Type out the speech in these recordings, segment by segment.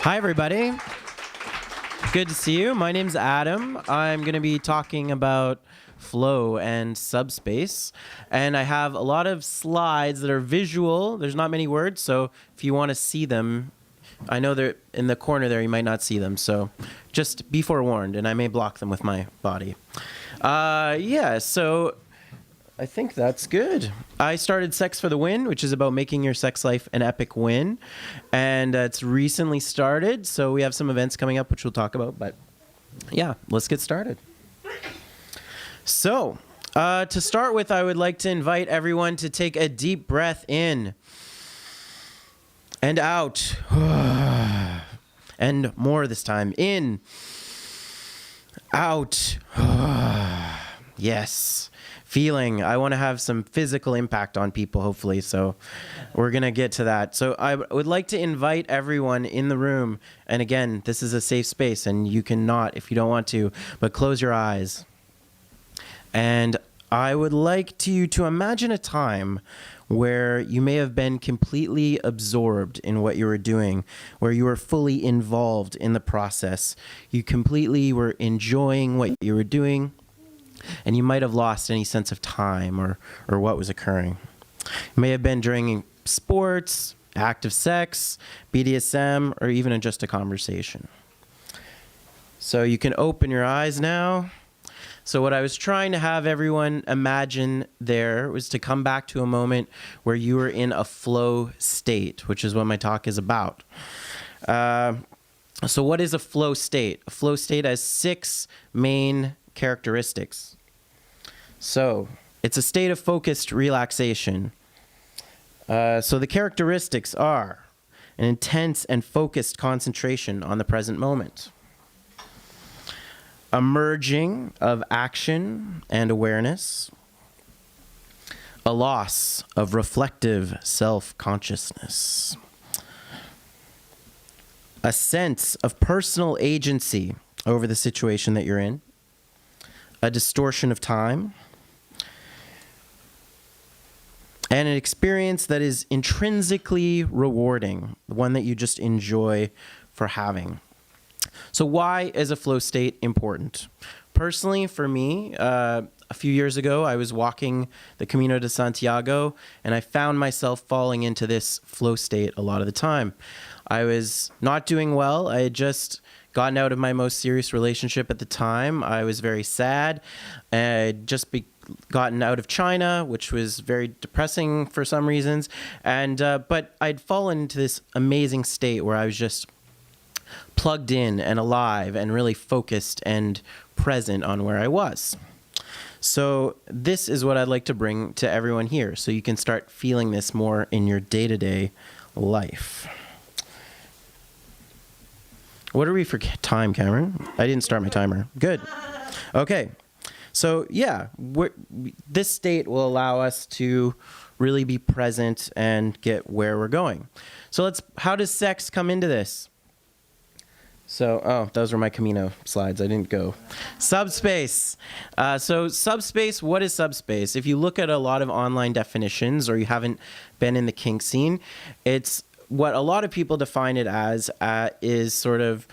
Hi, everybody. Good to see you. My name's Adam. I'm going to be talking about flow and subspace. And I have a lot of slides that are visual. There's not many words, so if you want to see them, I know they're in the corner there, you might not see them. So just be forewarned, and I may block them with my body. So I think that's good. I started Sex for the Win, which is about making your sex life an epic win. And it's recently started, so we have some events coming up, which we'll talk about. But yeah, let's get started. So to start with, I would like to invite everyone to take a deep breath in and out. And more this time. In, out. Yes. Feeling. I want to have some physical impact on people, hopefully. So we're going to get to that. So I would like to invite everyone in the room. And again, this is a safe space and you cannot if you don't want to, but close your eyes. And I would like you to imagine a time where you may have been completely absorbed in what you were doing, where you were fully involved in the process. You completely were enjoying what you were doing. And you might have lost any sense of time or what was occurring. It may have been during sports, active sex, BDSM, or even just a conversation. So you can open your eyes now. So what I was trying to have everyone imagine there was to come back to a moment where you were in a flow state, which is what my talk is about. So what is a flow state? A flow state has 6 main characteristics. So it's a state of focused relaxation. So the characteristics are an intense and focused concentration on the present moment, a merging of action and awareness, a loss of reflective self-consciousness, a sense of personal agency over the situation that you're in, a distortion of time, and an experience that is intrinsically rewarding, one that you just enjoy for having. So why is a flow state important? Personally, for me, a few years ago, I was walking the Camino de Santiago, and I found myself falling into this flow state a lot of the time. I was not doing well. I had just gotten out of my most serious relationship at the time. I was very sad. I had just gotten out of China, which was very depressing for some reasons. And but I'd fallen into this amazing state where I was just plugged in and alive and really focused and present on where I was. So this is what I'd like to bring to everyone here, so you can start feeling this more in your day-to-day life. What are we for time, Cameron? I didn't start my timer. Good. Okay. So yeah, this state will allow us to really be present and get where we're going. So how does sex come into this? So, those were my Camino slides. I didn't go. Subspace. So subspace, what is subspace? If you look at a lot of online definitions or you haven't been in the kink scene, it's what a lot of people define it as is sort of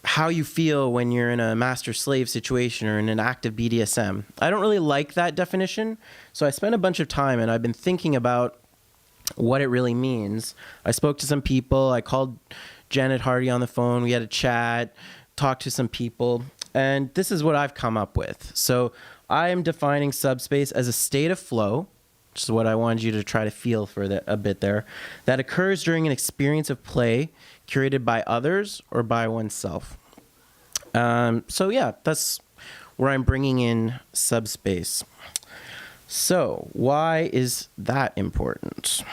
how you feel when you're in a master-slave situation or in an active BDSM. I don't really like that definition, so I spent a bunch of time and I've been thinking about what it really means. I spoke to some people. I called Janet Hardy on the phone. We had a chat, talked to some people, and this is what I've come up with. So I am defining subspace as a state of flow, which is what I wanted you to try to feel for a bit there, that occurs during an experience of play curated by others or by oneself. So yeah, that's where I'm bringing in subspace. So why is that important?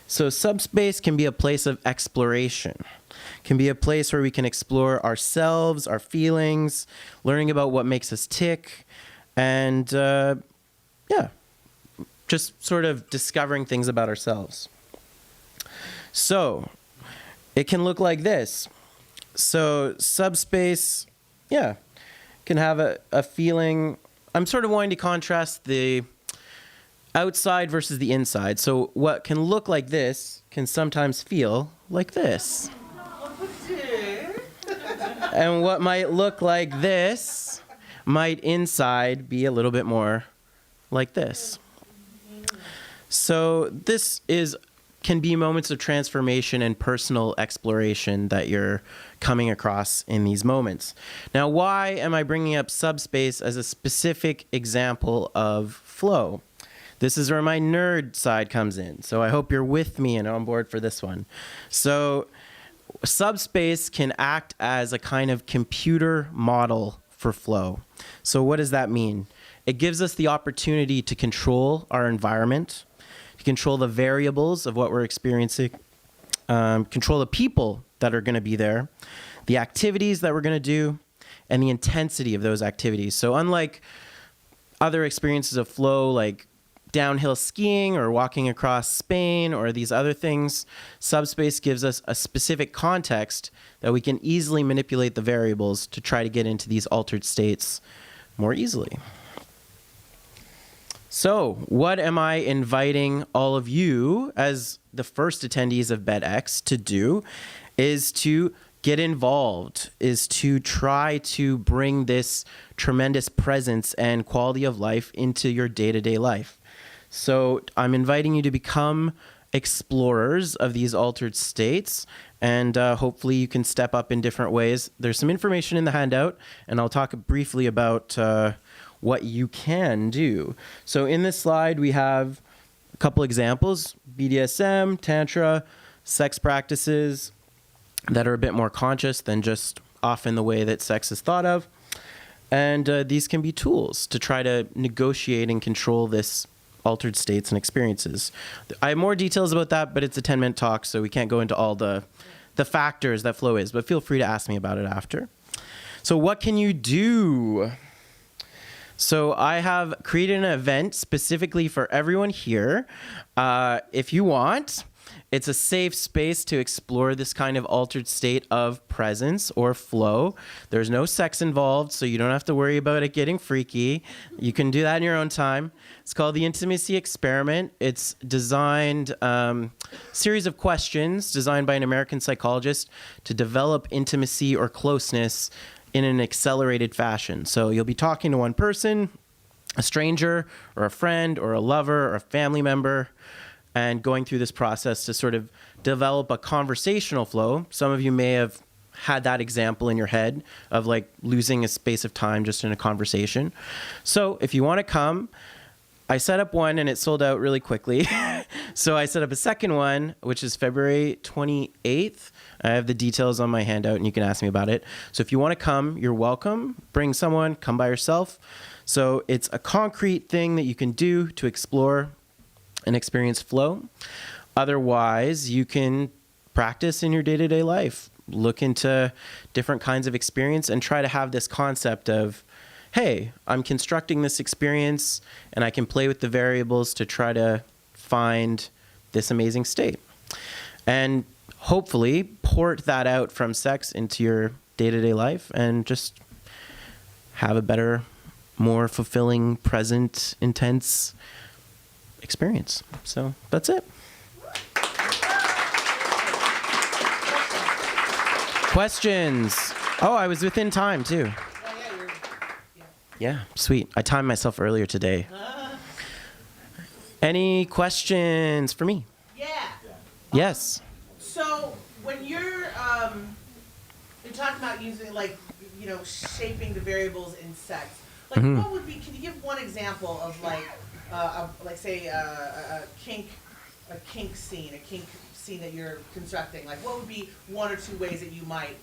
So subspace can be a place of exploration, can be a place where we can explore ourselves, our feelings, learning about what makes us tick, and just sort of discovering things about ourselves. So it can look like this. So subspace, can have a feeling. I'm sort of wanting to contrast the outside versus the inside. So what can look like this can sometimes feel like this. And what might look like this might inside be a little bit more like this. So this can be moments of transformation and personal exploration that you're coming across in these moments. Now, why am I bringing up Subspace as a specific example of flow? This is where my nerd side comes in. So I hope you're with me and on board for this one. So Subspace can act as a kind of computer model for flow. So what does that mean? It gives us the opportunity to control our environment, to control the variables of what we're experiencing, control the people that are going to be there, the activities that we're going to do, and the intensity of those activities. So unlike other experiences of flow, like downhill skiing or walking across Spain or these other things, Subspace gives us a specific context that we can easily manipulate the variables to try to get into these altered states more easily. So what am I inviting all of you as the first attendees of BedX to do is to get involved, is to try to bring this tremendous presence and quality of life into your day-to-day life. So I'm inviting you to become explorers of these altered states, and hopefully you can step up in different ways. There's some information in the handout, and I'll talk briefly about what you can do. So in this slide, we have a couple examples: BDSM, Tantra, sex practices that are a bit more conscious than just often the way that sex is thought of. And these can be tools to try to negotiate and control this altered states and experiences. I have more details about that, but it's a 10-minute talk, so we can't go into all the factors that flow is, but feel free to ask me about it after. So what can you do? So I have created an event specifically for everyone here. If you want, it's a safe space to explore this kind of altered state of presence or flow. There's no sex involved, so you don't have to worry about it getting freaky. You can do that in your own time. It's called the Intimacy Experiment. It's designed, series of questions designed by an American psychologist to develop intimacy or closeness in an accelerated fashion. So you'll be talking to one person, a stranger or a friend or a lover or a family member, and going through this process to sort of develop a conversational flow. Some of you may have had that example in your head of like losing a space of time just in a conversation. So if you want to come, I set up one and it sold out really quickly. So I set up a second one, which is February 28th. I have the details on my handout and you can ask me about it. So if you want to come, you're welcome. Bring someone, come by yourself. So it's a concrete thing that you can do to explore and experience flow. Otherwise, you can practice in your day-to-day life. Look into different kinds of experience and try to have this concept of, hey, I'm constructing this experience and I can play with the variables to try to find this amazing state. And hopefully port that out from sex into your day-to-day life and just have a better, more fulfilling, present, intense experience. So that's it. Questions? Oh, I was within time too. Yeah, sweet. I timed myself earlier today. Any questions for me? Yeah. Yes. So when you're talking about using shaping the variables in sex, what would be? Can you give one example of say a kink scene that you're constructing? Like, what would be one or two ways that you might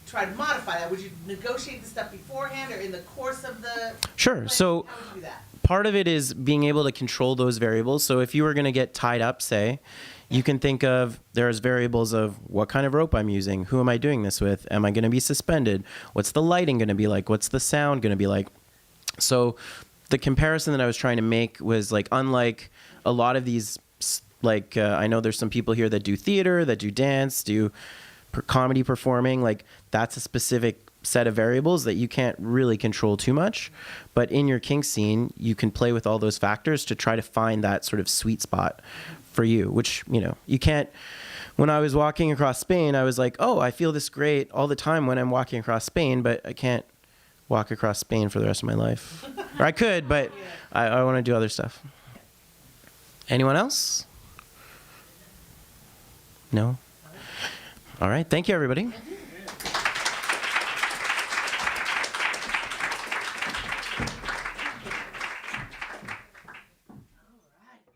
try to modify that? Would you negotiate the stuff beforehand or in the course of the Sure. plan? So How would you do that? part of it is being able to control those variables. So if you were going to get tied up, say, you can think of there's variables of what kind of rope I'm using. Who am I doing this with? Am I going to be suspended? What's the lighting going to be like? What's the sound going to be like? So the comparison that I was trying to make was like, unlike a lot of these, I know there's some people here that do theater, that do dance, do comedy performing. Like, that's a specific set of variables that you can't really control too much. But in your kink scene, you can play with all those factors to try to find that sort of sweet spot for you, which, you know, you can't. When I was walking across Spain, I was like, oh, I feel this great all the time when I'm walking across Spain, but I can't walk across Spain for the rest of my life. Or I could, but I want to do other stuff. Anyone else? No? All right. Thank you, everybody.